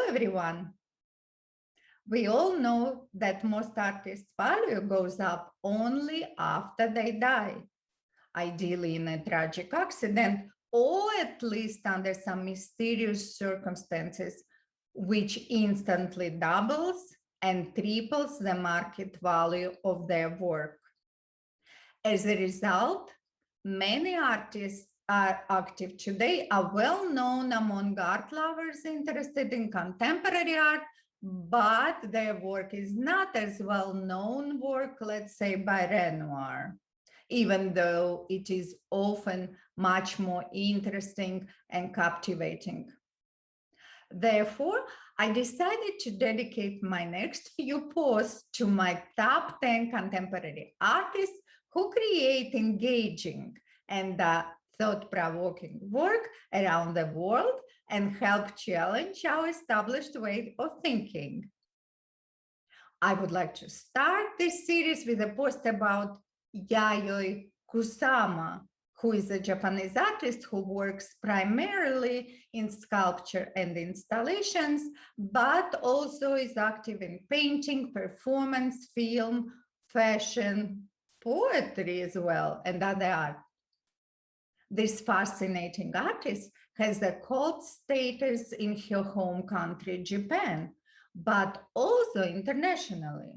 everyone. We all know that most artists' value goes up only after they die, ideally in a tragic accident or at least under some mysterious circumstances, which instantly doubles and triples the market value of their work. As a result, many artists are active today, are well known among art lovers interested in contemporary art, but their work is not as well known work, let's say, by Renoir, even though it is often much more interesting and captivating. Therefore, I decided to dedicate my next few posts to my top 10 contemporary artists who create engaging and thought-provoking work around the world and help challenge our established way of thinking. I would like to start this series with a post about Yayoi Kusama, who is a Japanese artist who works primarily in sculpture and installations, but also is active in painting, performance, film, fashion, poetry as well, and other art. This fascinating artist has a cult status in her home country, Japan, but also internationally.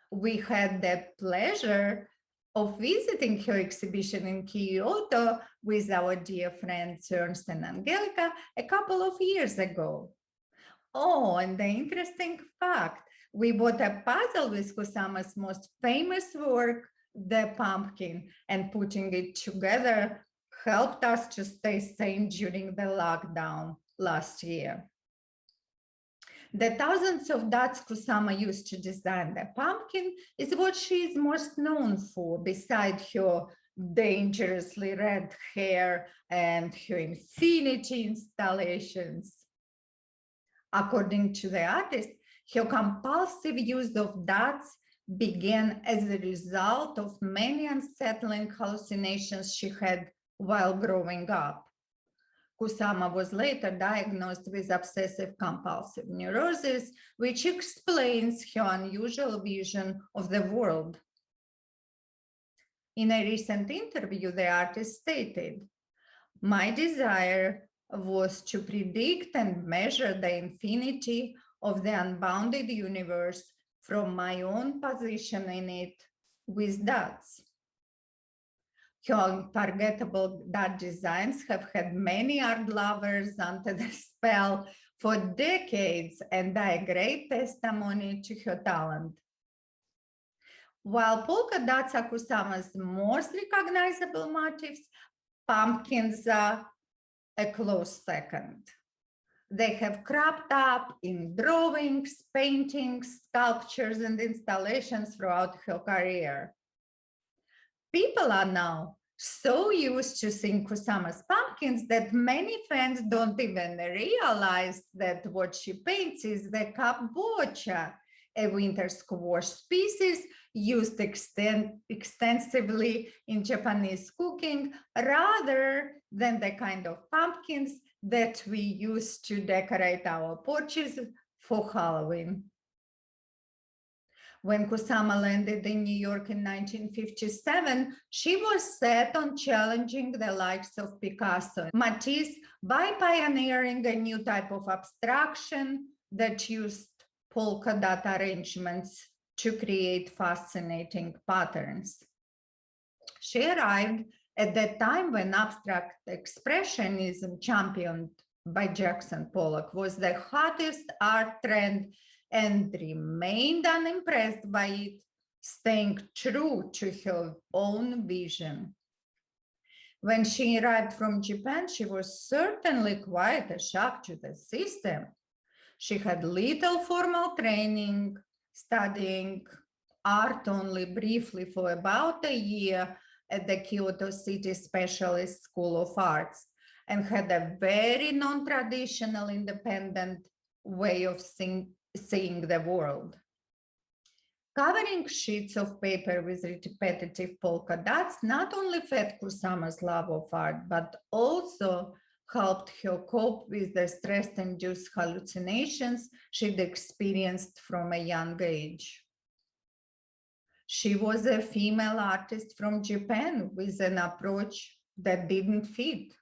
We had the pleasure of visiting her exhibition in Kyoto with our dear friends Ernst and Angelica a couple of years ago. Oh, and the interesting fact, we bought a puzzle with Kusama's most famous work, The Pumpkin, and putting it together helped us to stay sane during the lockdown last year. The thousands of dots Kusama used to design the pumpkin is what she is most known for, besides her dangerously red hair and her infinity installations. According to the artist, her compulsive use of dots began as a result of many unsettling hallucinations she had while growing up. Kusama was later diagnosed with obsessive compulsive neurosis, which explains her unusual vision of the world. In a recent interview, the artist stated, "My desire was to predict and measure the infinity of the unbounded universe from my own position in it with dots." Her unforgettable dot designs have had many art lovers under the spell for decades and are a great testimony to her talent. While polka dots are Kusama's most recognizable motifs, pumpkins are a close second. They have cropped up in drawings, paintings, sculptures, and installations throughout her career. People are now so used to seeing Kusama's pumpkins that many fans don't even realize that what she paints is the kabocha, a winter squash species used extensively in Japanese cooking, rather than the kind of pumpkins that we use to decorate our porches for Halloween. When Kusama landed in New York in 1957, she was set on challenging the likes of Picasso and Matisse by pioneering a new type of abstraction that used polka dot arrangements to create fascinating patterns. She arrived at the time when abstract expressionism, championed by Jackson Pollock, was the hottest art trend and remained unimpressed by it, staying true to her own vision. When she arrived from Japan, she was certainly quite a shock to the system. She had little formal training, studying art only briefly for about a year at the Kyoto City Specialist School of Arts, and had a very non-traditional independent way of seeing the world. Covering sheets of paper with repetitive polka dots not only fed Kusama's love of art, but also helped her cope with the stress-induced hallucinations she'd experienced from a young age. She was a female artist from Japan with an approach that didn't fit.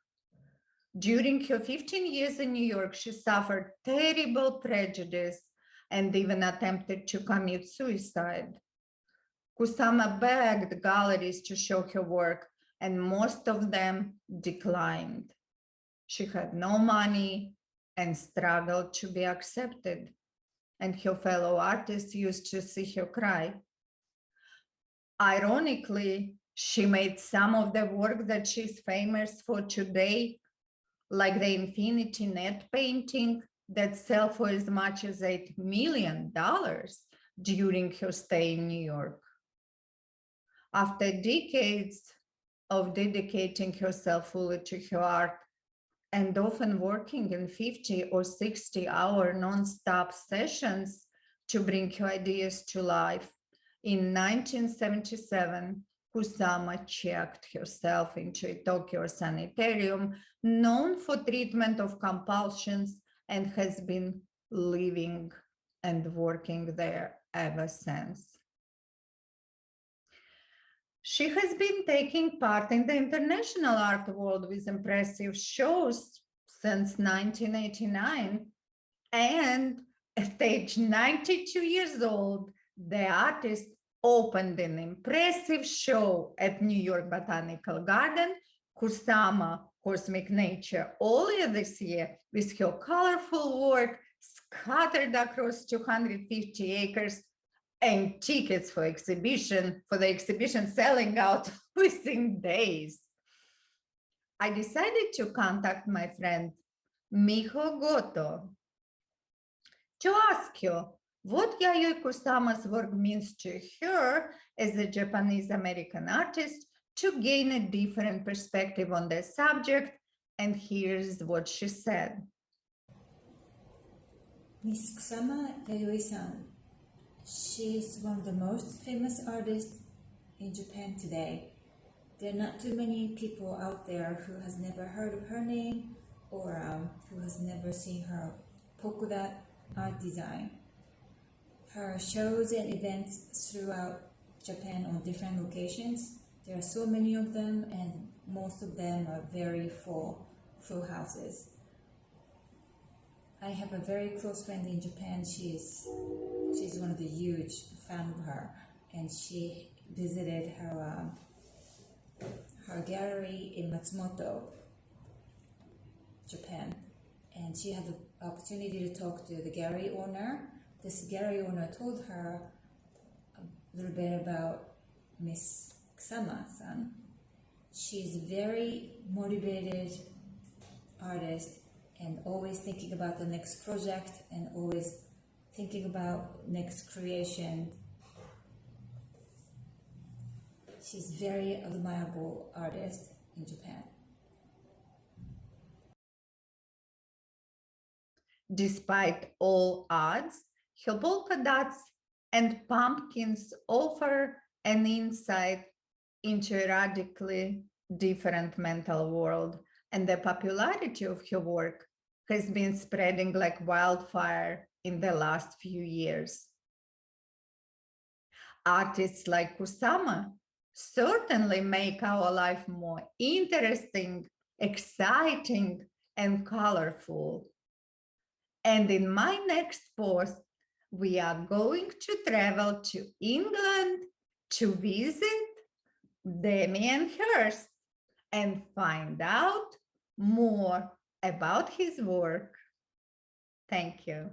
During her 15 years in New York, she suffered terrible prejudice and even attempted to commit suicide. Kusama begged galleries to show her work, and most of them declined. She had no money and struggled to be accepted, and her fellow artists used to see her cry. Ironically, she made some of the work that she's famous for today, like the Infinity Net painting that sold for as much as $8 million during her stay in New York. After decades of dedicating herself fully to her art and often working in 50 or 60-hour non-stop sessions to bring her ideas to life, in 1977, Kusama checked herself into a Tokyo sanitarium known for treatment of compulsions and has been living and working there ever since. She has been taking part in the international art world with impressive shows since 1989. And at age 92 years old, the artist opened an impressive show at New York Botanical Garden, Kusama Cosmic Nature, earlier this year, with her colorful work scattered across 250 acres and tickets for the exhibition selling out within days. I decided to contact my friend Miho Goto to ask her what Yayoi Kusama's work means to her as a Japanese American artist to gain a different perspective on the subject, and here's what she said. Miss Kusama Yayoi-san, she is one of the most famous artists in Japan today. There are not too many people out there who has never heard of her name or who has never seen her polka dot art design. Her shows and events throughout Japan on different locations, there are so many of them, and most of them are very full houses. I have a very close friend in Japan. She's one of the huge fan of her, and she visited her gallery in Matsumoto, Japan, and she had the opportunity to talk to the gallery owner. This gallery owner told her a little bit about Miss Kusama-san. She's a very motivated artist and always thinking about the next project and always thinking about next creation. She's a very admirable artist in Japan. Despite all odds, her polka dots and pumpkins offer an insight into a radically different mental world, and the popularity of her work has been spreading like wildfire in the last few years. Artists like Kusama certainly make our life more interesting, exciting, and colorful. And in my next post, we are going to travel to England to visit Damien Hirst and find out more about his work. Thank you.